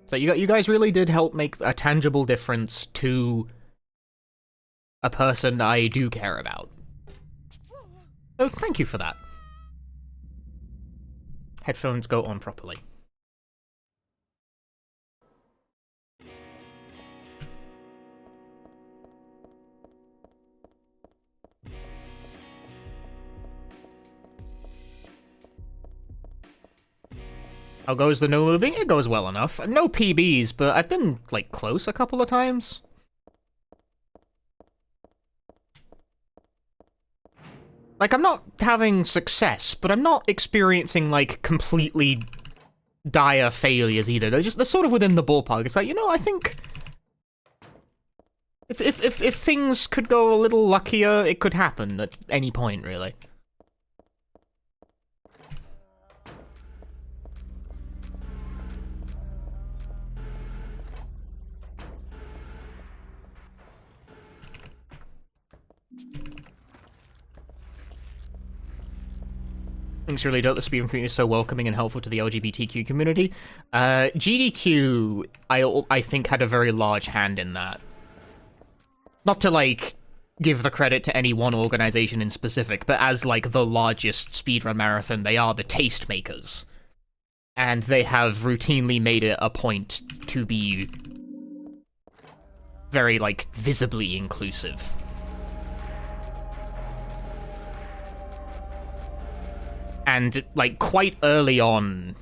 So you guys really did help make a tangible difference to a person I do care about. So thank you for that. Headphones go on properly. How goes the no moving? It goes well enough. No PBs, but I've been, like, close a couple of times. Like, I'm not having success, but I'm not experiencing, like, completely dire failures either. They're sort of within the ballpark. It's like, you know, I think if things could go a little luckier, it could happen at any point, really. Things really dope. The speedrun community is so welcoming and helpful to the LGBTQ community. GDQ, I think, had a very large hand in that. Not to, like, give the credit to any one organization in specific, but as, like, the largest speedrun marathon, they are the tastemakers. And they have routinely made it a point to be very, like, visibly inclusive. And, like, quite early on,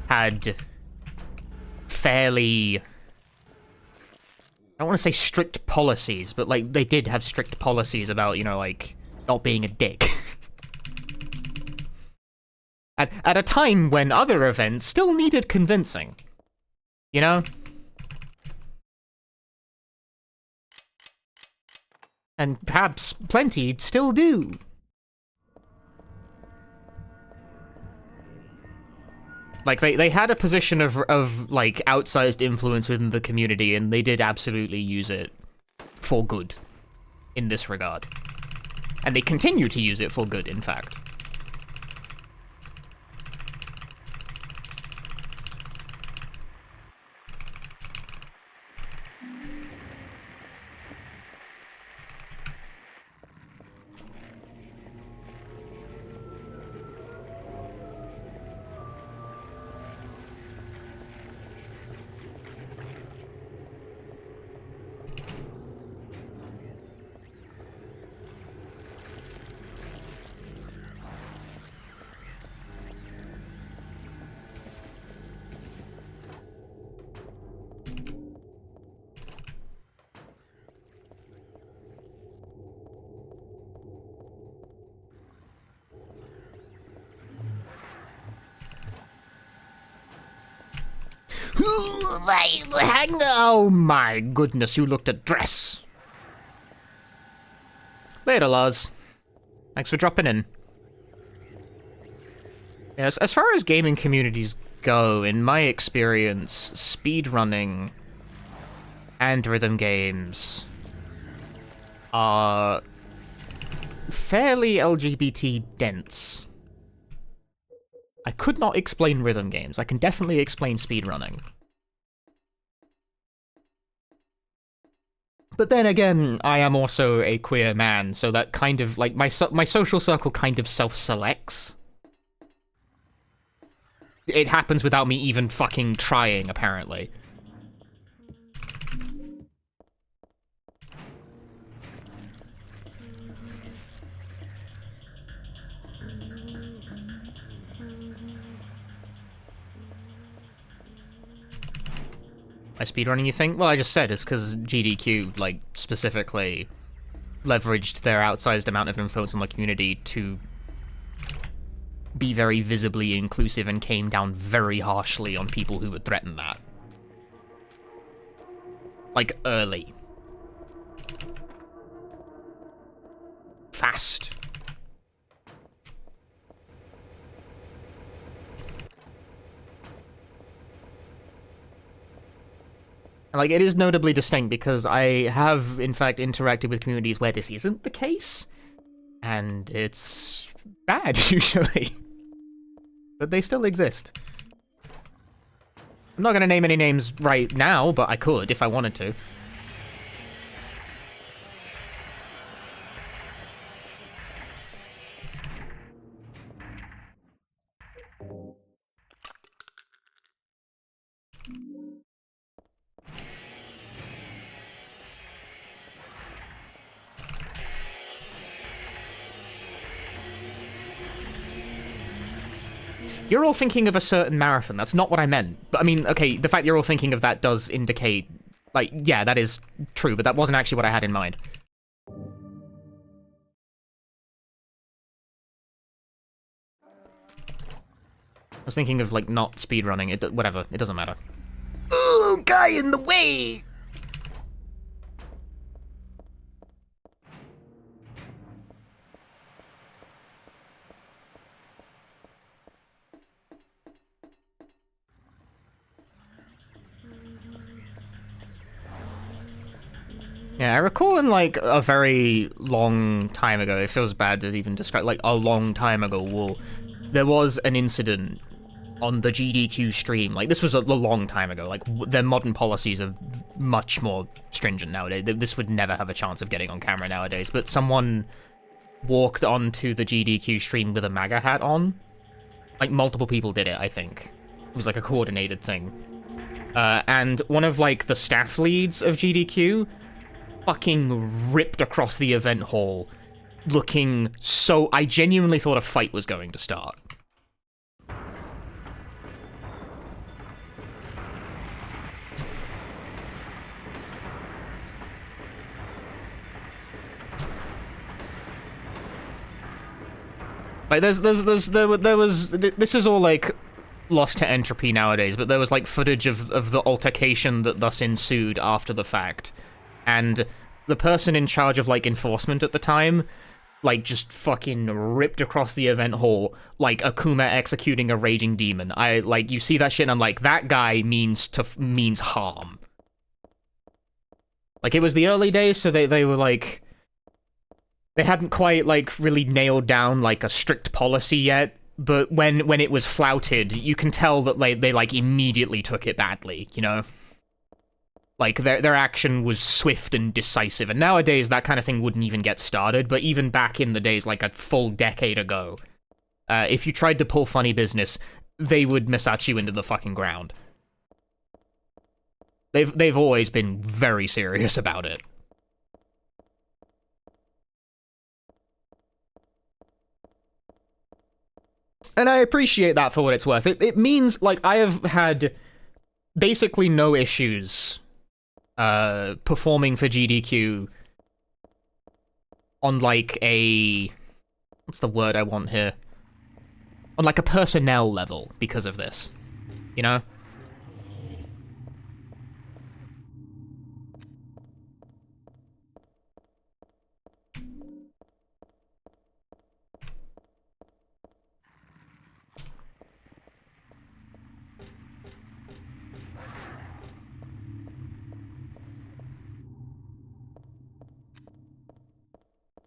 had fairly... I don't want to say strict policies, but, like, they did have strict policies about, you know, like, not being a dick. At a time when other events still needed convincing. You know? And perhaps plenty still do. Like, they had a position of, like, outsized influence within the community, and they did absolutely use it for good in this regard. And they continue to use it for good, in fact. Oh my goodness, you looked at dress. Later, Lars. Thanks for dropping in. Yes, as far as gaming communities go, in my experience, speedrunning and rhythm games are fairly LGBT dense. I could not explain rhythm games. I can definitely explain speedrunning. But then again, I am also a queer man, so that kind of, like, my social circle kind of self-selects. It happens without me even fucking trying, apparently. By speedrunning, you think? Well, I just said it's because GDQ, like, specifically leveraged their outsized amount of influence on the community to be very visibly inclusive and came down very harshly on people who would threaten that. Like, early. Fast. Like, it is notably distinct because I have, in fact, interacted with communities where this isn't the case, and it's bad, usually. But they still exist. I'm not gonna name any names right now, but I could if I wanted to. You're all thinking of a certain marathon. That's not what I meant. But I mean, okay, the fact you're all thinking of that does indicate, like, yeah, that is true, but that wasn't actually what I had in mind. I was thinking of, like, not speedrunning. Whatever, it doesn't matter. Ooh, guy in the way! Yeah, I recall in, like, a very long time ago, it feels bad to even describe, like, a long time ago, there was an incident on the GDQ stream. Like, this was a long time ago. Like, their modern policies are much more stringent nowadays. This would never have a chance of getting on camera nowadays, but someone walked onto the GDQ stream with a MAGA hat on. Like, multiple people did it, I think. It was, like, a coordinated thing. And one of, like, the staff leads of GDQ fucking ripped across the event hall, looking so... I genuinely thought a fight was going to start. Like, this is all, like, lost to entropy nowadays, but there was, like, footage of the altercation that thus ensued after the fact. And the person in charge of, like, enforcement at the time, like, just fucking ripped across the event hall like Akuma executing a raging demon. Like, you see that shit and I'm like, that guy means harm. Like, it was the early days, so they were, like... They hadn't quite, like, really nailed down, like, a strict policy yet, but when it was flouted, you can tell that they like, immediately took it badly, you know? Like, their action was swift and decisive, and nowadays that kind of thing wouldn't even get started, but even back in the days, like a full decade ago, if you tried to pull funny business, they would massage you into the fucking ground. They've always been very serious about it. And I appreciate that for what it's worth. It means, like, I have had basically no issues performing for GDQ on, like, a... What's the word I want here? On, like, a personnel level because of this. You know?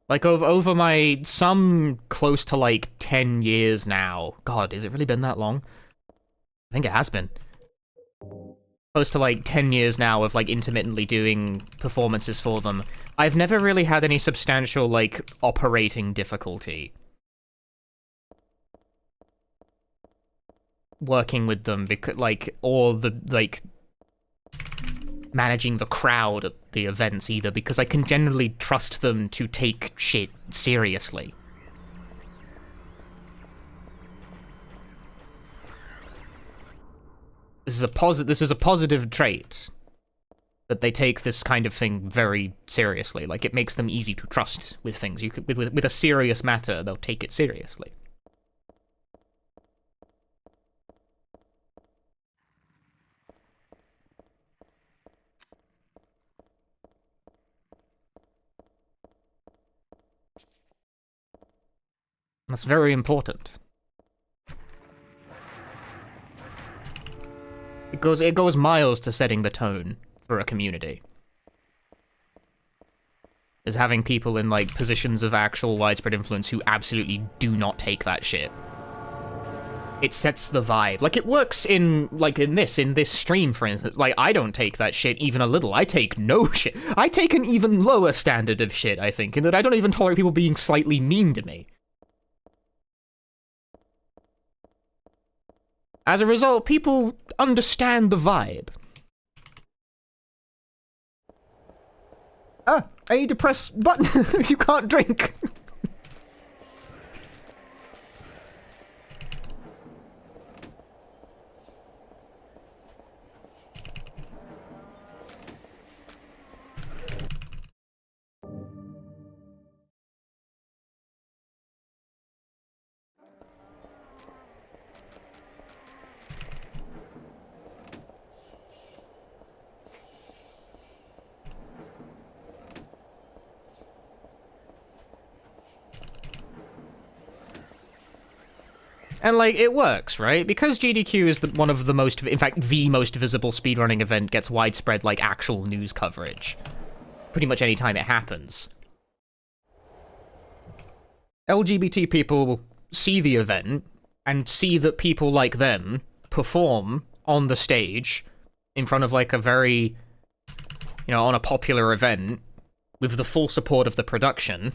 Like, over my, some close to, like, 10 years now. God, has it really been that long? I think it has been. Close to, like, 10 years now of, like, intermittently doing performances for them. I've never really had any substantial, like, operating difficulty working with them, because, like, or the, like... managing the crowd at the events either, because I can generally trust them to take shit seriously. This is a positive trait, that they take this kind of thing very seriously. Like, it makes them easy to trust with things. You could, with a serious matter, they'll take it seriously. That's very important. It goes miles to setting the tone for a community. Is having people in, like, positions of actual widespread influence who absolutely do not take that shit. it sets the vibe. Like, it works in this stream, for instance. Like, I don't take that shit even a little. I take no shit. I take an even lower standard of shit, I think, in that I don't even tolerate people being slightly mean to me. As a result, people understand the vibe. Ah, I need to press button. You can't drink. And, like, it works, right? Because GDQ is one of the most, in fact, the most visible speedrunning event, gets widespread, like, actual news coverage. Pretty much any time it happens. LGBT people see the event, and see that people like them perform on the stage in front of, like, a very, you know, on a popular event, with the full support of the production,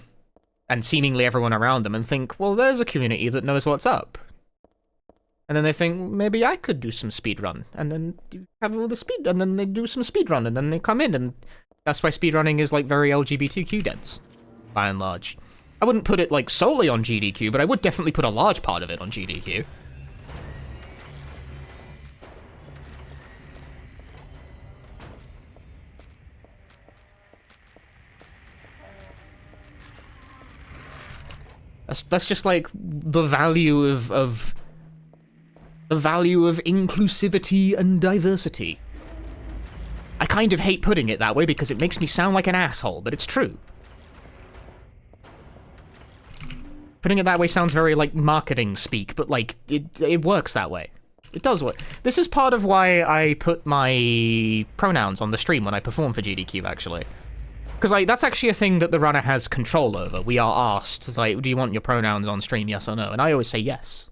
and seemingly everyone around them, and think, well, there's a community that knows what's up. And then they think, well, maybe I could do some speedrun. And then you have all the speed, and then they do some speedrun, and then they come in, and that's why speedrunning is, like, very LGBTQ dense, by and large. I wouldn't put it, like, solely on GDQ, but I would definitely put a large part of it on GDQ. That's just, like, the value of the value of inclusivity and diversity. I kind of hate putting it that way because it makes me sound like an asshole, but it's true. Putting it that way sounds very, like, marketing speak, but, like, it works that way. It does work. This is part of why I put my pronouns on the stream when I perform for GDQ, actually. Because, like, that's actually a thing that the runner has control over. We are asked, like, do you want your pronouns on stream, yes or no? And I always say yes.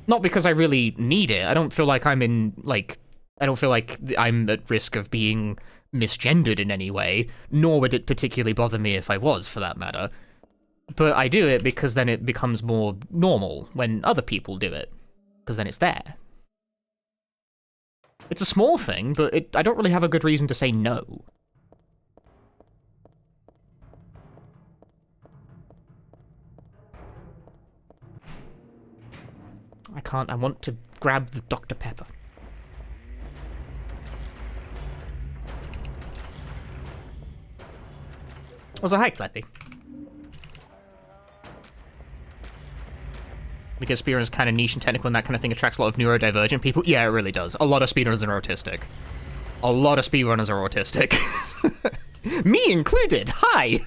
Not because I really need it. I don't feel like I'm in, like, I don't feel like I'm at risk of being misgendered in any way, nor would it particularly bother me if I was, for that matter. But I do it because then it becomes more normal when other people do it, because then it's there. It's a small thing, but I don't really have a good reason to say no. I can't, I want to grab the Dr. Pepper. Also, hi, Clappy. Because speedrun is kind of niche and technical and that kind of thing attracts a lot of neurodivergent people. Yeah, it really does. A lot of speedrunners are autistic. A lot of speedrunners are autistic. Me included! Hi!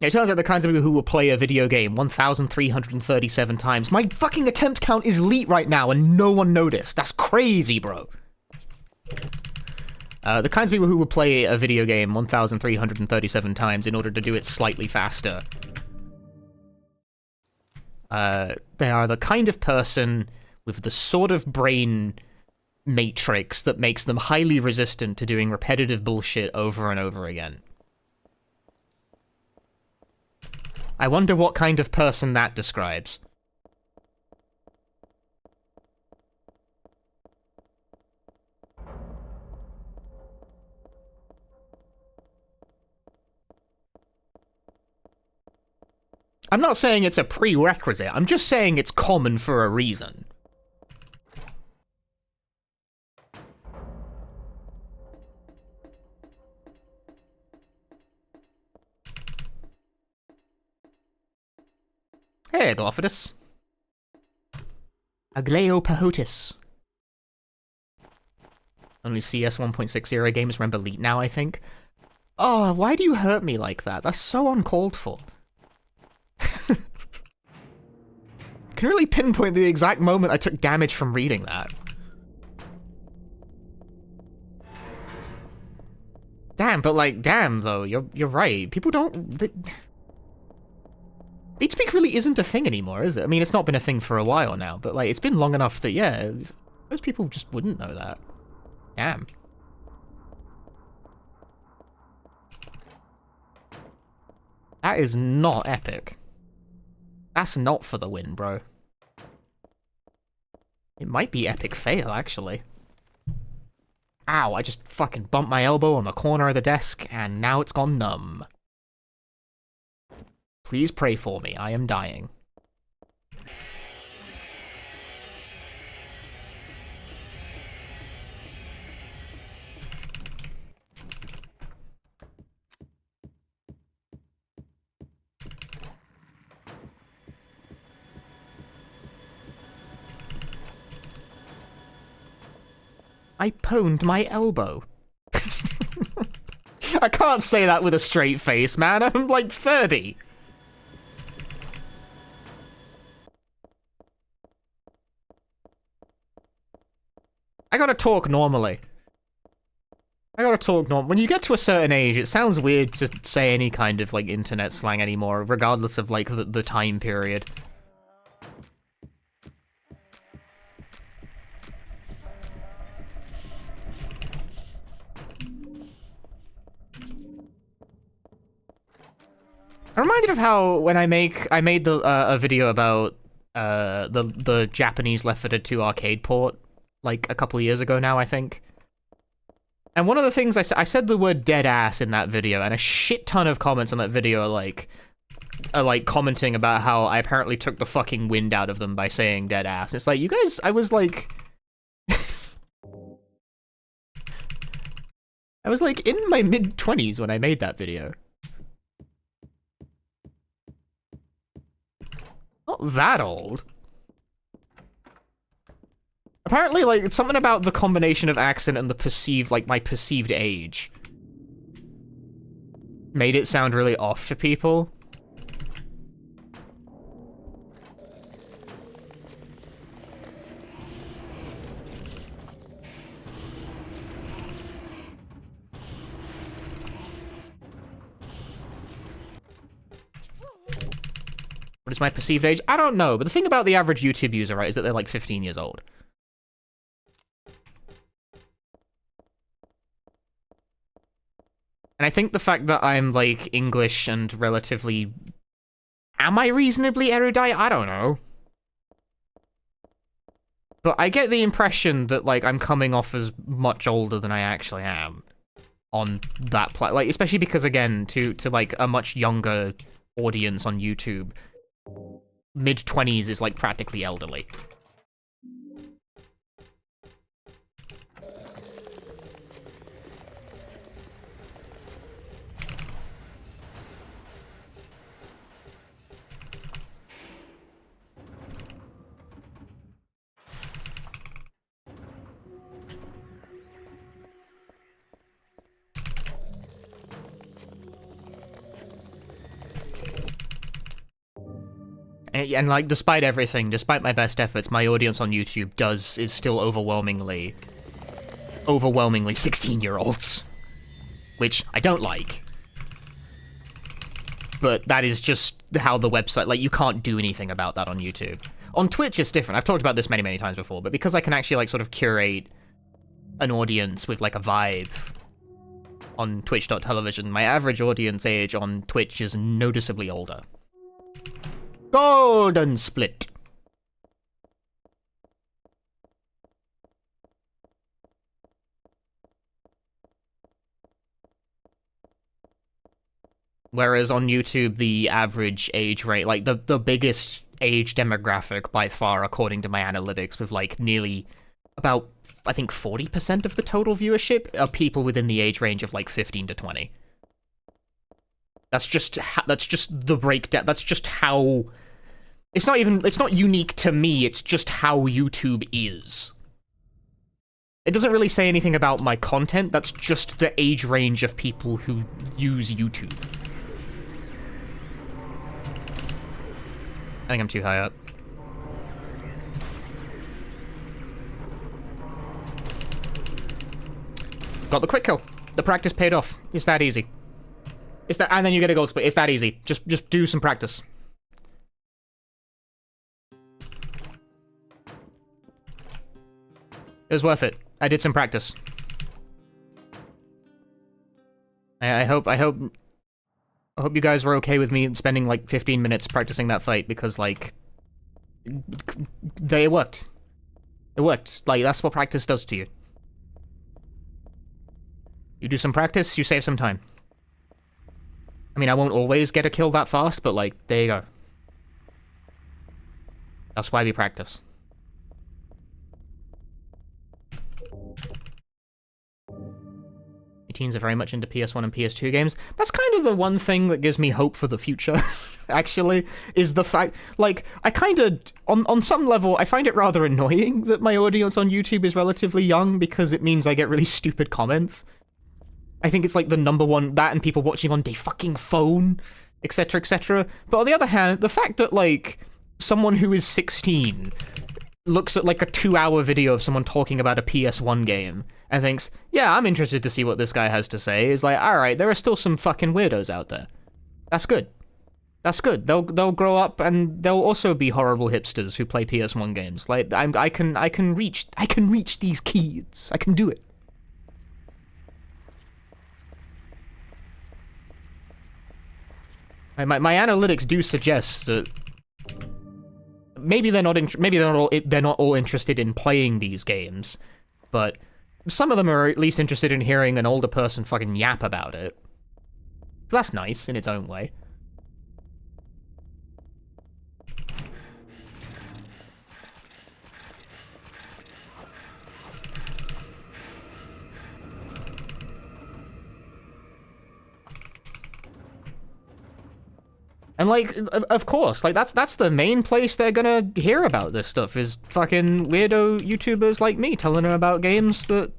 It turns out the kinds of people who will play a video game 1,337 times. My fucking attempt count is elite right now and no one noticed. That's crazy, bro. The kinds of people who will play a video game 1,337 times in order to do it slightly faster. They are the kind of person with the sort of brain matrix that makes them highly resistant to doing repetitive bullshit over and over again. I wonder what kind of person that describes. I'm not saying it's a prerequisite, I'm just saying it's common for a reason. Hey, Glophodus. Aglaopahotis. Only CS 1.6 era gamers remember Elite now, I think. Oh, why do you hurt me like that? That's so uncalled for. Can really pinpoint the exact moment I took damage from reading that. Damn, but like, damn though, you're right. People don't. HateSpeak really isn't a thing anymore, is it? I mean, it's not been a thing for a while now, but like, it's been long enough that yeah, most people just wouldn't know that. Damn. That is not epic. That's not for the win, bro. It might be epic fail, actually. Ow, I just fucking bumped my elbow on the corner of the desk, and now it's gone numb. Please pray for me, I am dying. I pwned my elbow. I can't say that with a straight face, man. I'm like 30. I gotta talk normally. When you get to a certain age, it sounds weird to say any kind of, like, internet slang anymore, regardless of, like, the time period. I'm reminded of how when I made a video about the Japanese Left 4 Dead 2 arcade port like a couple of years ago now, I think. And one of the things I said the word dead ass in that video, and a shit ton of comments on that video are like commenting about how I apparently took the fucking wind out of them by saying dead ass. It's like, you guys, I was like in my mid-20s when I made that video. Not that old. Apparently, like, it's something about the combination of accent and the perceived, like, my perceived age made it sound really off to people. What is my perceived age? I don't know, but the thing about the average YouTube user, right, is that they're like 15 years old. And I think the fact that I'm, like, English and relatively... Am I reasonably erudite? I don't know. But I get the impression that, like, I'm coming off as much older than I actually am on that like, especially because, again, to like, a much younger audience on YouTube, mid-20s is, like, practically elderly. And like, despite everything, despite my best efforts, my audience on YouTube is still overwhelmingly 16-year-olds. Which I don't like. But that is just how the website, like, you can't do anything about that on YouTube. On Twitch, it's different. I've talked about this many, many times before, but because I can actually, like, sort of curate an audience with, like, a vibe on twitch.television, my average audience age on Twitch is noticeably older. Golden split. Whereas on YouTube, the average age rate, like the biggest age demographic by far, according to my analytics, with like nearly about, I think, 40% of the total viewership are people within the age range of like 15 to 20. That's just the breakdown. That's just how It's not unique to me, it's just how YouTube is. It doesn't really say anything about my content, that's just the age range of people who use YouTube. I think I'm too high up. Got the quick kill. The practice paid off. It's that easy. It's that, and then you get a gold split. It's that easy. Just do some practice. It was worth it. I did some practice. I hope you guys were okay with me spending like 15 minutes practicing that fight, because like it worked. It worked. Like, that's what practice does to you. You do some practice, you save some time. I mean, I won't always get a kill that fast, but like, there you go. That's why we practice. Teens are very much into PS1 and PS2 games. That's kind of the one thing that gives me hope for the future, actually, is the fact, like, I kind of, on some level, I find it rather annoying that my audience on YouTube is relatively young, because it means I get really stupid comments. I think it's like the number one, that and people watching on their fucking phone, etc, etc. But on the other hand, the fact that, like, someone who is 16 looks at, like, a 2-hour video of someone talking about a PS1 game and thinks, yeah, I'm interested to see what this guy has to say, is like, alright, there are still some fucking weirdos out there. That's good. That's good. They'll grow up and they'll also be horrible hipsters who play PS1 games. Like, I can reach these kids. I can do it. My analytics do suggest that maybe they're not all interested in playing these games, but some of them are at least interested in hearing an older person fucking yap about it. So that's nice in its own way. And, like, of course, like, that's the main place they're gonna hear about this stuff, is fucking weirdo YouTubers like me telling them about games that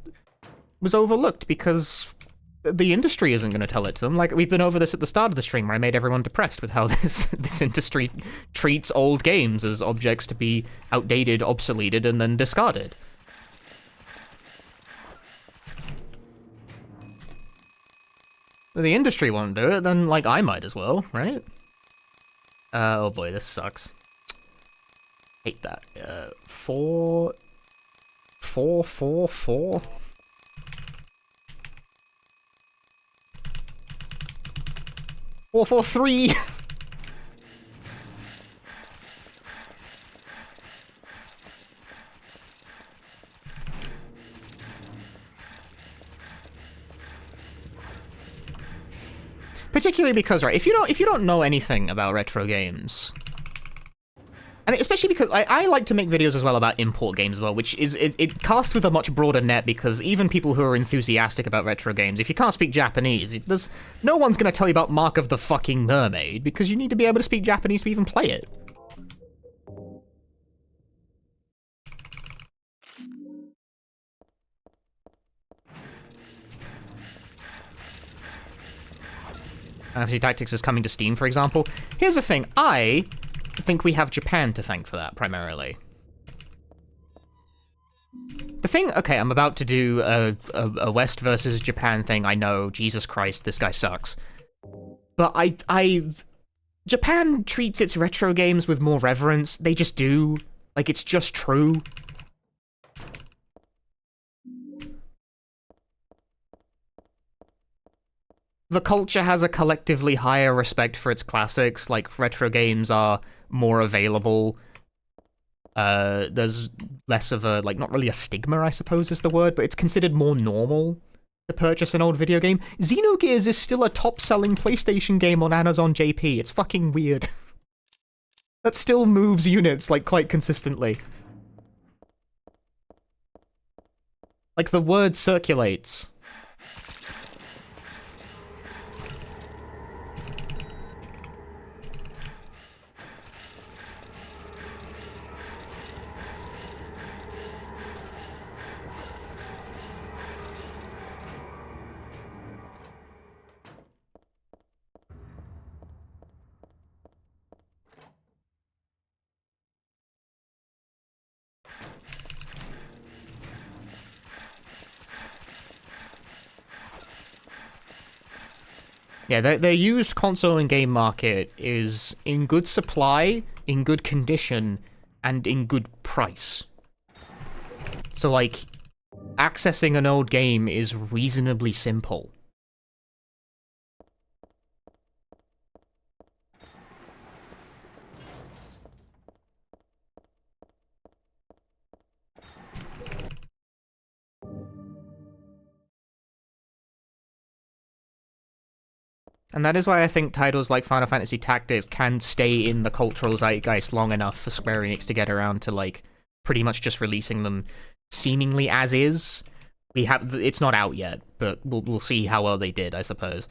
was overlooked because the industry isn't gonna tell it to them. Like, we've been over this at the start of the stream, where I made everyone depressed with how this industry treats old games as objects to be outdated, obsoleted, and then discarded. If the industry won't do it, then, like, I might as well, right? Oh boy, this sucks. Hate that. 4, 4, 4, 4. Four, 4, 3. Particularly because, right, if you don't know anything about retro games, and especially because I like to make videos as well about import games as well, which is, it casts with a much broader net, because even people who are enthusiastic about retro games, if you can't speak Japanese, there's no one's gonna tell you about Mark of the fucking Mermaid, because you need to be able to speak Japanese to even play it. Fantasy Tactics is coming to Steam, for example. Here's the thing, I think we have Japan to thank for that, primarily. The thing, okay, I'm about to do a West versus Japan thing, I know, Jesus Christ, this guy sucks. But Japan treats its retro games with more reverence, they just do. Like, it's just true. The culture has a collectively higher respect for its classics, like, retro games are more available. There's less of a, like, not really a stigma, I suppose is the word, but it's considered more normal to purchase an old video game. Xenogears is still a top-selling PlayStation game on Amazon JP. It's fucking weird. That still moves units, like, quite consistently. Like, the word circulates. Yeah, their used console and game market is in good supply, in good condition, and in good price. So, like, accessing an old game is reasonably simple. And that is why I think titles like Final Fantasy Tactics can stay in the cultural zeitgeist long enough for Square Enix to get around to, like, pretty much just releasing them seemingly as is. It's not out yet, but we'll see how well they did, I suppose.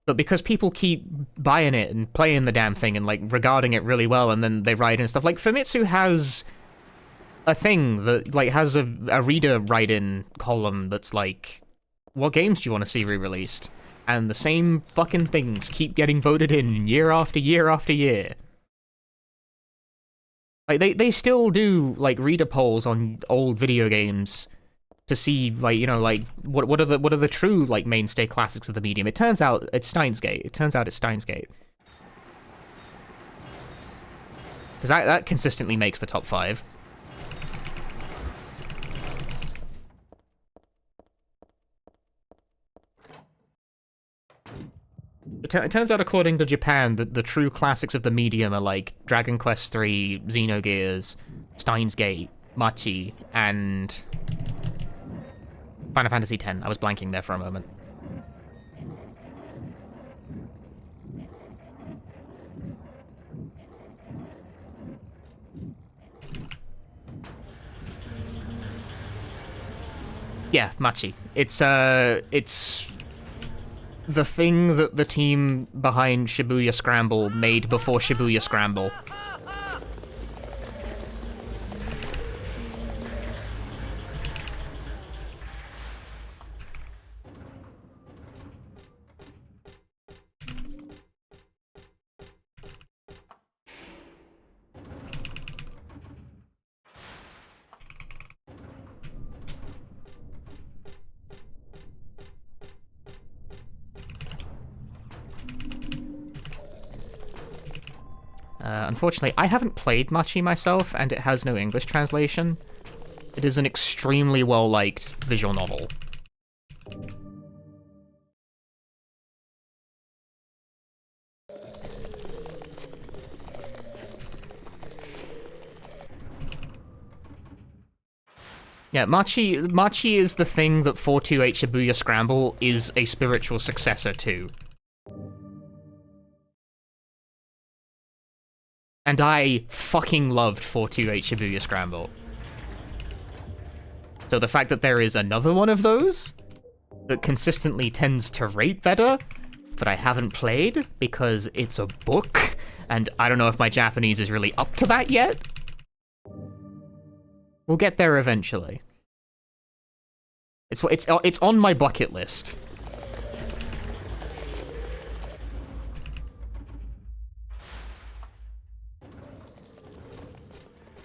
But because people keep buying it and playing the damn thing and, like, regarding it really well, and then they write in stuff, like, Famitsu has a thing that, like, has a reader write-in column that's like, what games do you want to see re-released? And the same fucking things keep getting voted in year after year after year. Like, they still do, like, reader polls on old video games to see, like, you know, like, what are the true, like, mainstay classics of the medium. It turns out it's Steins Gate. Because that consistently makes the top 5. It turns out, according to Japan, that the true classics of the medium are, like, Dragon Quest III, Xenogears, Steins Gate, Machi, and Final Fantasy X. I was blanking there for a moment. Yeah, Machi. It's the thing that the team behind Shibuya Scramble made before Shibuya Scramble. Unfortunately, I haven't played Machi myself, and it has no English translation. It is an extremely well-liked visual novel. Yeah, Machi is the thing that 428 Shibuya Scramble is a spiritual successor to. And I fucking loved 428 Shibuya Scramble. So the fact that there is another one of those that consistently tends to rate better, that I haven't played because it's a book, and I don't know if my Japanese is really up to that yet. We'll get there eventually. It's on my bucket list.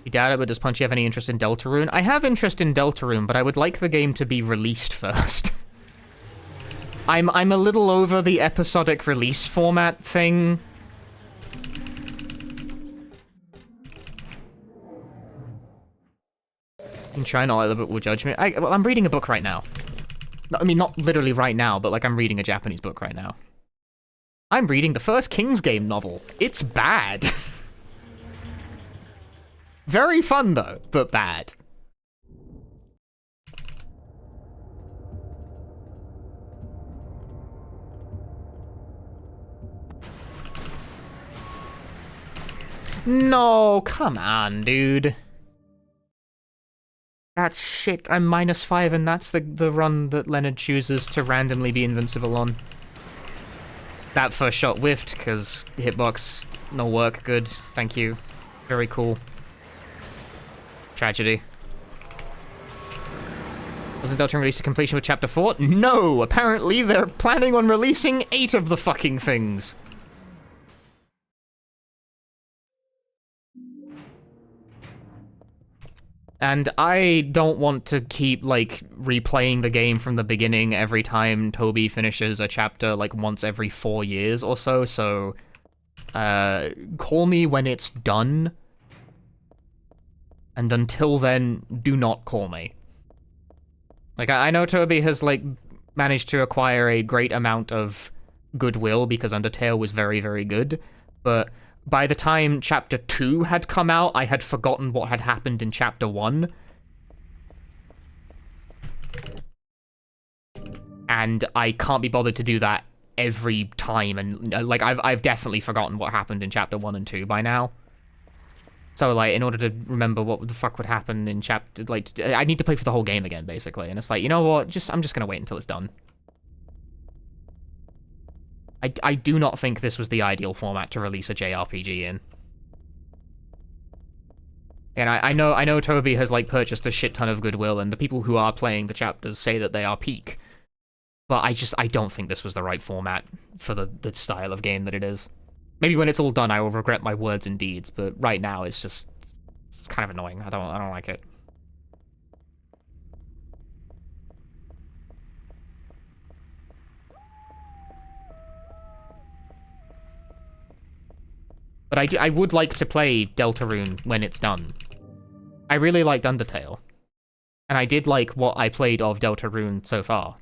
You doubt it, but does Punchy have any interest in Deltarune? I have interest in Deltarune, but I would like the game to be released first. I'm a little over the episodic release format thing. You can try not let the book will judge me. Well, I'm reading a book right now. I mean, not literally right now, but like I'm reading a Japanese book right now. I'm reading the first King's Game novel. It's bad. Very fun, though, but bad. No, come on, dude. That's shit. I'm -5, and that's the run that Leonard chooses to randomly be invincible on. That first shot whiffed, because hitbox no work. Good. Thank you. Very cool. Tragedy. Wasn't Deltarune released to completion with Chapter 4? No! Apparently they're planning on releasing 8 of the fucking things! And I don't want to keep, like, replaying the game from the beginning every time Toby finishes a chapter, like, once every 4 years or so, call me when it's done. And until then, do not call me. Like, I know Toby has, like, managed to acquire a great amount of goodwill because Undertale was very, very good, but by the time Chapter 2 had come out, I had forgotten what had happened in Chapter 1. And I can't be bothered to do that every time, and, like, I've definitely forgotten what happened in Chapter 1 and 2 by now. So, like, in order to remember what the fuck would happen in Chapter... Like, I need to play for the whole game again, basically. And it's like, you know what? I'm just gonna wait until it's done. I do not think this was the ideal format to release a JRPG in. And I know Toby has, like, purchased a shit ton of goodwill, and the people who are playing the chapters say that they are peak. But I don't think this was the right format for the style of game that it is. Maybe when it's all done, I will regret my words and deeds, but right now it's kind of annoying. I don't like it. But I would like to play Deltarune when it's done. I really liked Undertale. And I did like what I played of Deltarune so far.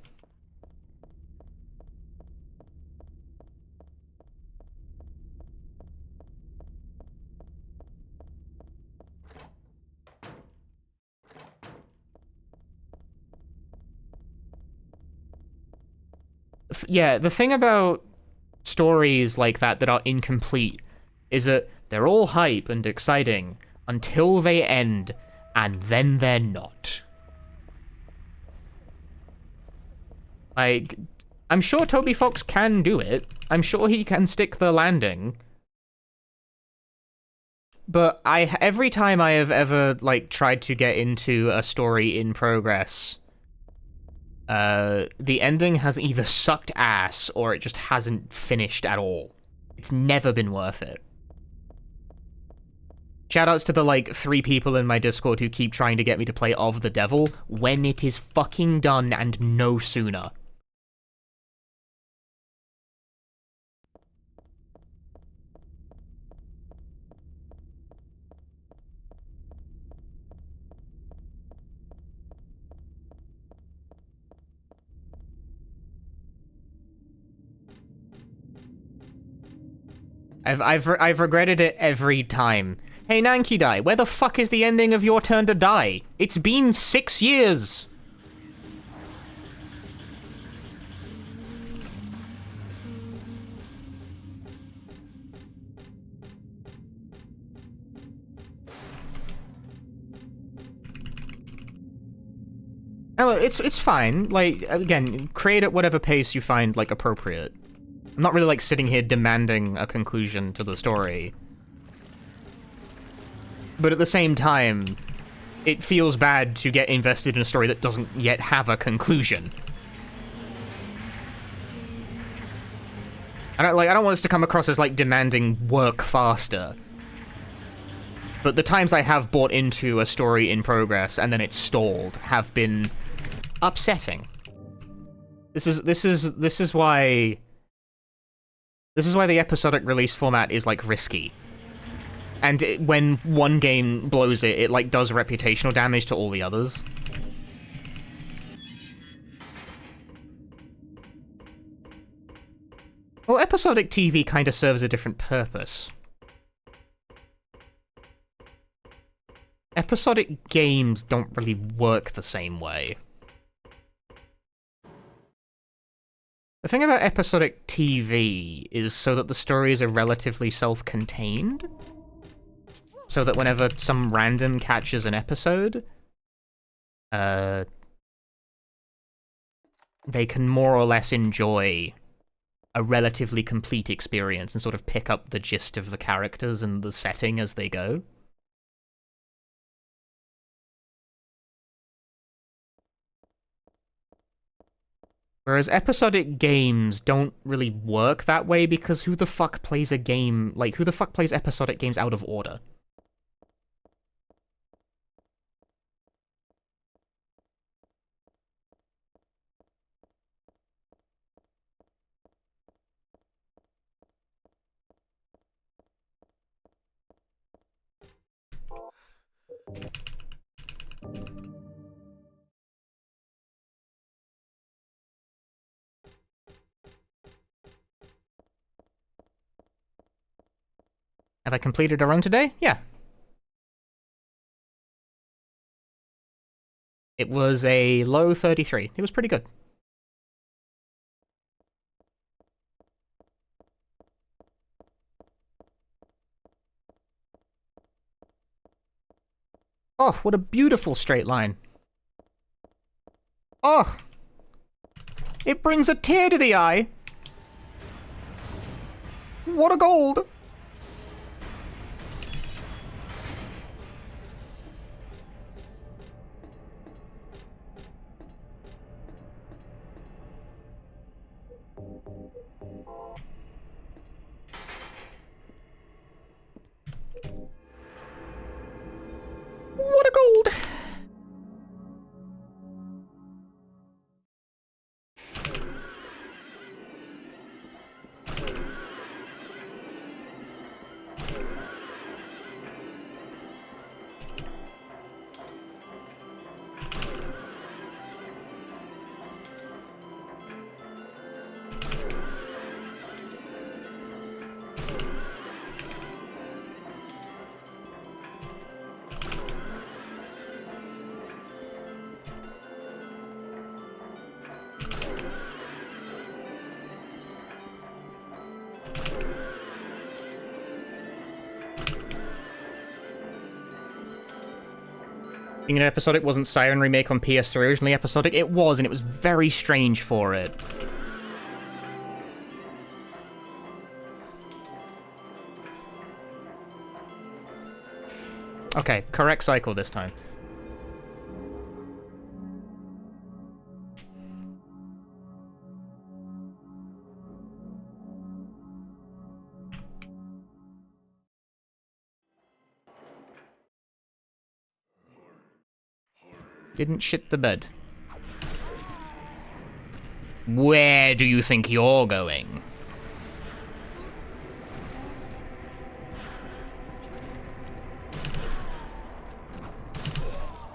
Yeah, the thing about stories like that are incomplete is that they're all hype and exciting until they end, and then they're not. Like, I'm sure Toby Fox can do it. I'm sure he can stick the landing. But every time I have ever, like, tried to get into a story in progress, the ending has either sucked ass or it just hasn't finished at all. It's never been worth it. Shoutouts to the, like, 3 people in my Discord who keep trying to get me to play Of the Devil when it is fucking done and no sooner. I've regretted it every time. Hey, Nankidai, where the fuck is the ending of Your Turn to Die? It's been 6 years! Oh, it's fine. Like, again, create at whatever pace you find, like, appropriate. I'm not really, like, sitting here demanding a conclusion to the story. But at the same time, it feels bad to get invested in a story that doesn't yet have a conclusion. I don't want this to come across as, like, demanding work faster. But the times I have bought into a story in progress and then it's stalled have been upsetting. This is why the episodic release format is, like, risky. And when one game blows it, it, like, does reputational damage to all the others. Well, episodic TV kind of serves a different purpose. Episodic games don't really work the same way. The thing about episodic TV is so that the stories are relatively self-contained. So that whenever some random catches an episode, they can more or less enjoy a relatively complete experience and sort of pick up the gist of the characters and the setting as they go. Whereas episodic games don't really work that way because who the fuck plays a game, like, who the fuck plays episodic games out of order? Have I completed a run today? Yeah. It was a low 33. It was pretty good. Oh, what a beautiful straight line. Oh! It brings a tear to the eye! What a gold! What a gold! You know, Episodic wasn't Siren Remake on PS3 originally Episodic? It was, and it was very strange for it. Okay, correct cycle this time. Didn't shit the bed. Where do you think you're going?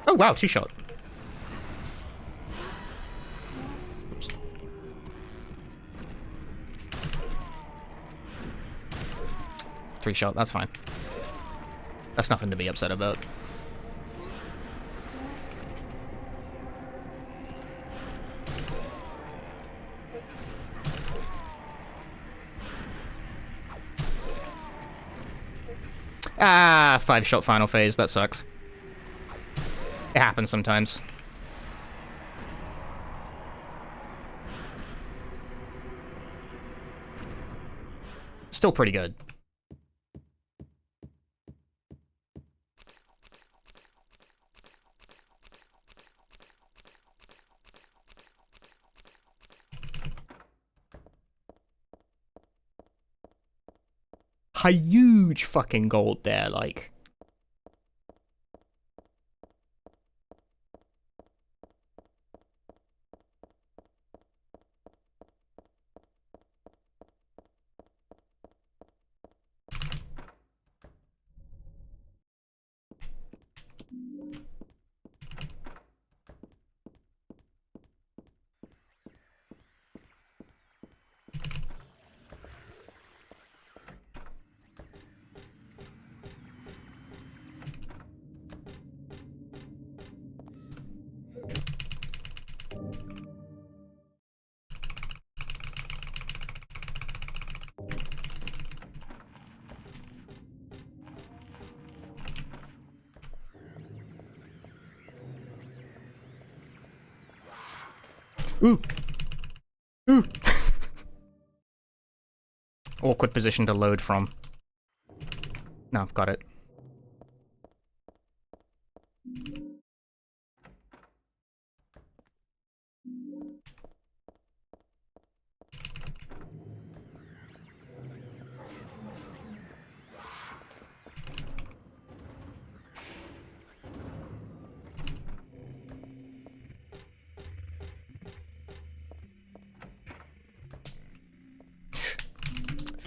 Oh wow, 2-shot. Oops. Three-shot, that's fine. That's nothing to be upset about. Ah, 5-shot final phase, that sucks. It happens sometimes. Still pretty good. A huge fucking gold there, like. Ooh. Ooh. Awkward position to load from. No, got it.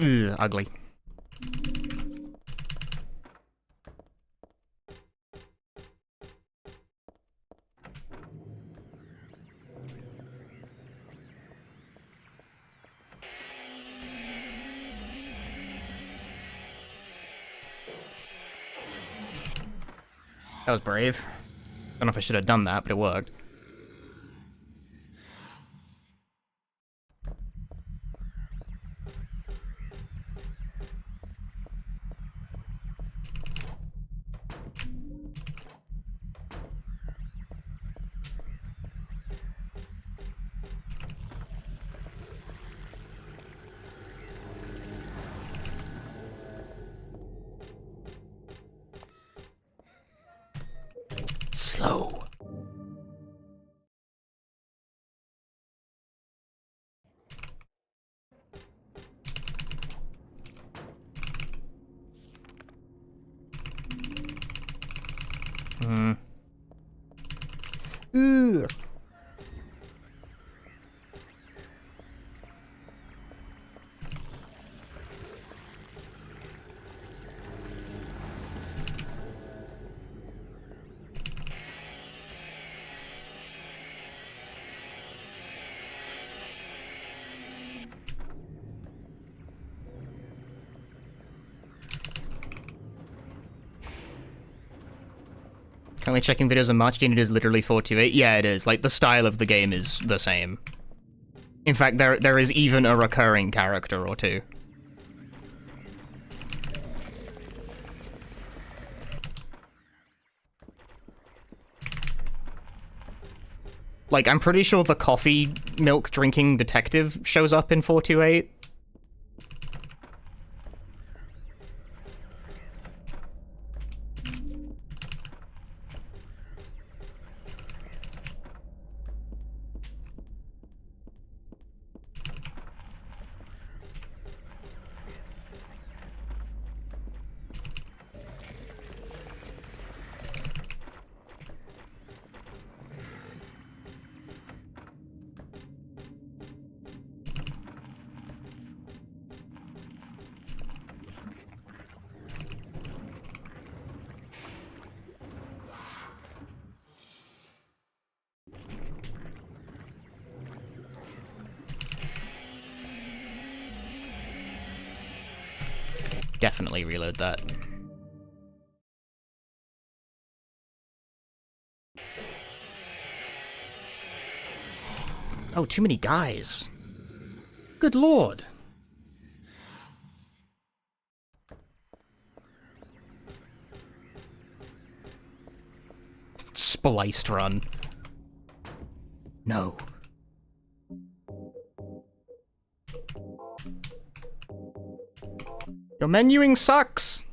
Ugh, ugly. That was brave. Don't know if I should have done that, but it worked. Slow. Ugh. Currently checking videos on March, and it is literally 428. Yeah, it is. Like, the style of the game is the same. In fact, there is even a recurring character or two. Like, I'm pretty sure the coffee milk drinking detective shows up in 428. Definitely reload that. Oh, too many guys. Good lord. Spliced run. No. Your menuing sucks!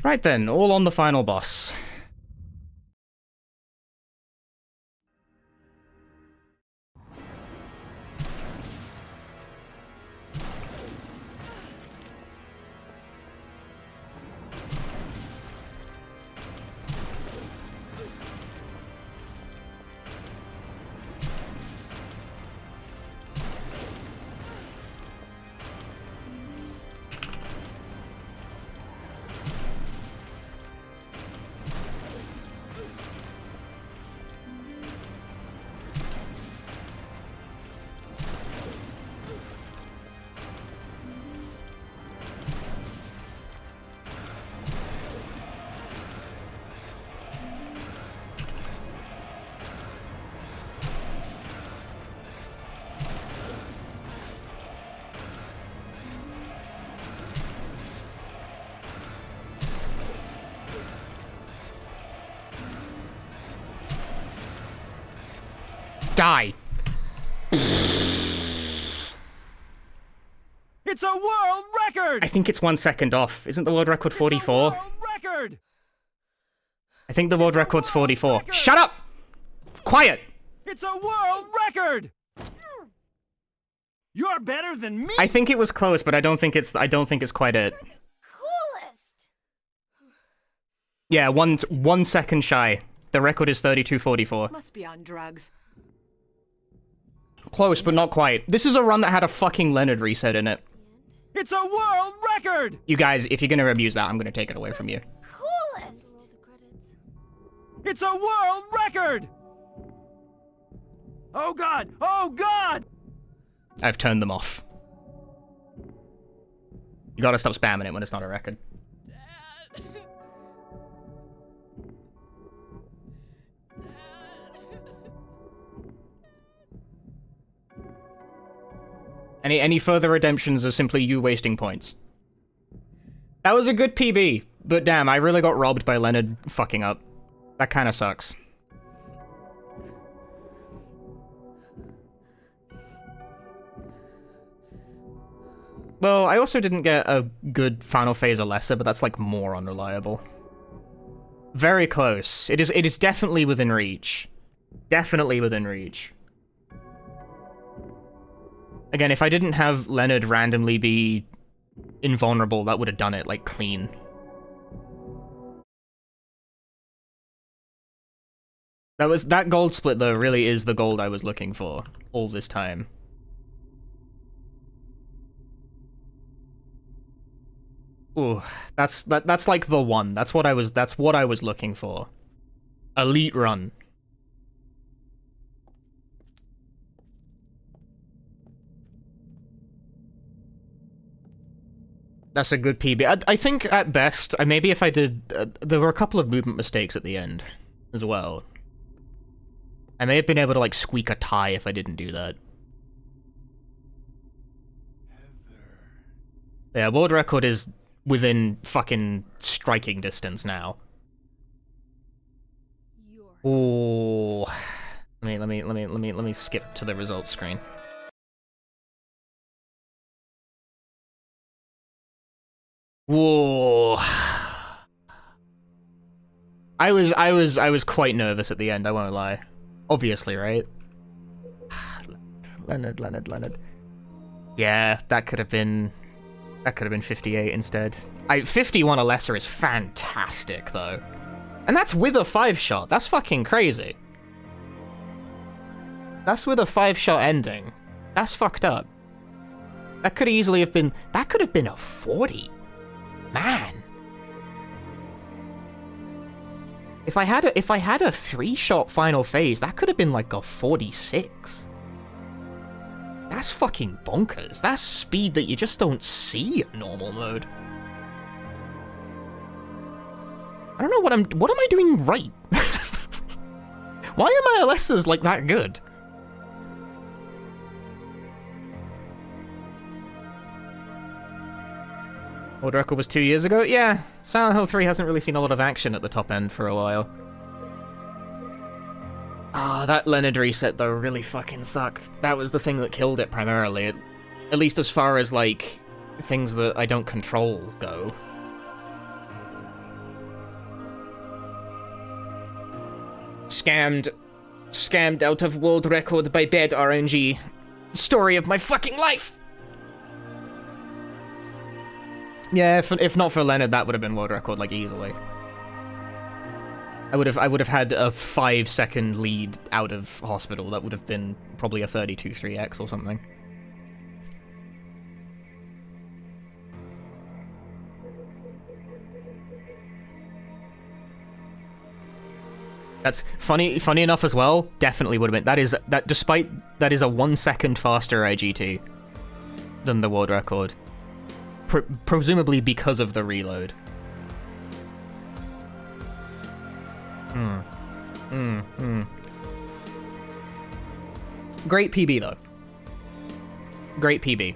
Right then, all on the final boss. Die! It's a world record! I think it's 1 second off. Isn't the world record 44? It's a world record! I think the world record's 44. Shut up! Quiet! It's a world record! You're better than me! I think it was close, but I don't think it's quite it. Coolest! Yeah, one second shy. The record is 32:44. Must be on drugs. Close, but not quite. This is a run that had a fucking Leonard reset in it. It's a world record! You guys, if you're gonna abuse that, I'm gonna take it away from you. Coolest. It's a world record! Oh god! Oh god! I've turned them off. You gotta stop spamming it when it's not a record. Any further redemptions are simply you wasting points. That was a good PB, but damn, I really got robbed by Leonard fucking up. That kinda sucks. Well, I also didn't get a good final phase or lesser, but that's like more unreliable. Very close. It is definitely within reach. Definitely within reach. Again, if I didn't have Leonard randomly be invulnerable, that would have done it, like, clean. That gold split, though, really is the gold I was looking for all this time. Ooh, that's like the one. That's what I was looking for. Elite run. That's a good PB. I think at best, maybe if I did, there were a couple of movement mistakes at the end as well. I may have been able to like squeak a tie if I didn't do that. Yeah, world record is within fucking striking distance now. Ooh. Let me skip to the results screen. Whoa. I was quite nervous at the end, I won't lie. Obviously, right? Leonard. Yeah, that could have been 58 instead. 51 or lesser is fantastic though. And that's with a 5-shot. That's fucking crazy. That's with a 5-shot ending. That's fucked up. That could easily have been a 40. Man. If I had a 3-shot final phase, that could have been like a 46. That's fucking bonkers. That's speed that you just don't see in normal mode. I don't know what am I doing right? Why are my LSs like that good? World record was 2 years ago? Yeah, Silent Hill 3 hasn't really seen a lot of action at the top end for a while. Ah, that Leonard reset though really fucking sucked. That was the thing that killed it primarily. At least as far as like, things that I don't control go. Scammed out of world record by bad RNG. Story of my fucking life! Yeah, if not for Leonard, that would have been world record, like, easily. I would have had a 5-second lead out of hospital. That would have been probably a 32-3x or something. That's funny enough as well. Definitely would have been. Despite that is a 1 second faster IGT than the world record. Presumably because of the reload. Great PB though. Great PB.